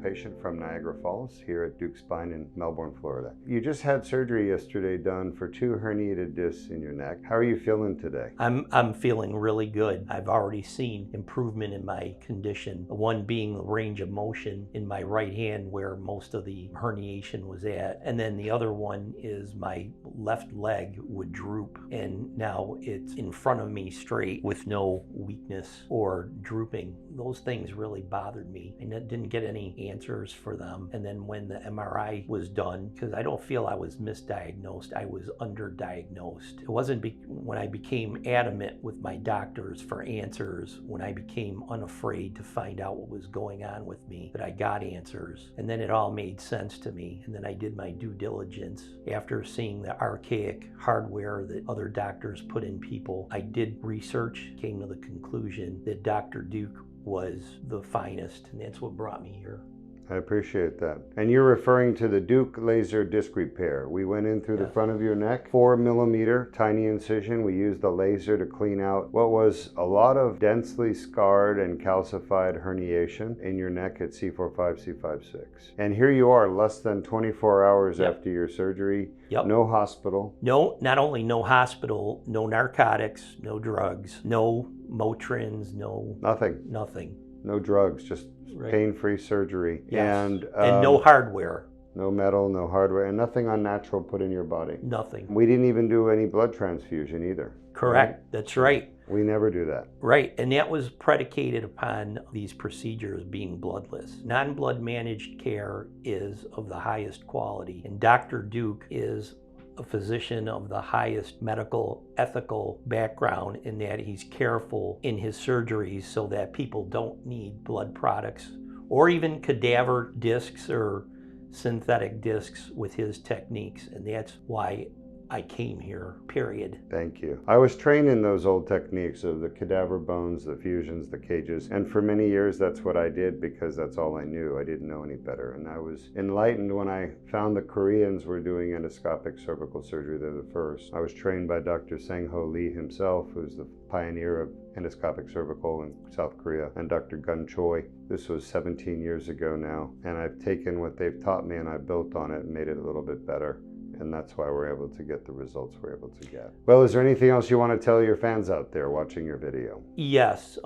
patient from Niagara Falls here at Deuk Spine in Melbourne, Florida. You just had surgery yesterday done for 2 herniated discs in your neck. How are you feeling today? I'm feeling really good. I've already seen improvement in my condition. One being the range of motion in my right hand where most of the herniation was at. And then the other one is my left leg would droop, and now it's in front of me straight with no weakness or drooping. Those things really bothered me. I didn't get any answers for them. And then when the MRI was done, because I don't feel I was misdiagnosed, I was underdiagnosed. It wasn't when I became adamant with my doctors for answers, when I became unafraid to find out what was going on with me, that I got answers. And then it all made sense to me. And then I did my due diligence. After seeing the archaic hardware that other doctors put in people, I did research, came to the conclusion that Dr. Deuk was the finest, and that's what brought me here. I appreciate that. And you're referring to the Deuk laser disc repair. We went in through the front of your neck, 4mm tiny incision. We used the laser to clean out what was a lot of densely scarred and calcified herniation in your neck at C45, C56. And here you are, less than 24 hours after your surgery. No hospital. No, not only no hospital, no narcotics, no drugs, no Motrins, no... Nothing. No drugs, just pain-free surgery. And no hardware. No metal, no hardware, and nothing unnatural put in your body. Nothing. We didn't even do any blood transfusion either. Correct, right? That's right. We never do that. Right, and that was predicated upon these procedures being bloodless. Non-blood managed care is of the highest quality, and Dr. Deuk is a physician of the highest medical ethical background in that he's careful in his surgeries so that people don't need blood products or even cadaver discs or synthetic discs with his techniques, and that's why I came here, period. Thank you. I was trained in those old techniques of the cadaver bones, the fusions, the cages, and for many years that's what I did because that's all I knew. I didn't know any better, and I was enlightened when I found the Koreans were doing endoscopic cervical surgery. They're the first. I was trained by Dr. Sang-Ho Lee himself, who's the pioneer of endoscopic cervical in South Korea, and Dr. Gun Choi. This was 17 years ago now, and I've taken what they've taught me and I built on it and made it a little bit better. And that's why we're able to get the results we're able to get. Well, is there anything else you want to tell your fans out there watching your video? Yes.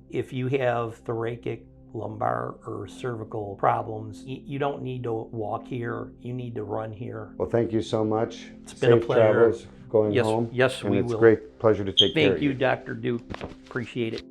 If you have thoracic, lumbar, or cervical problems, you don't need to walk here. You need to run here. Well, thank you so much. It's been a pleasure. Safe travels going home. Yes, we will. It's a great pleasure to take care of you. Thank you, Dr. Deuk. Appreciate it.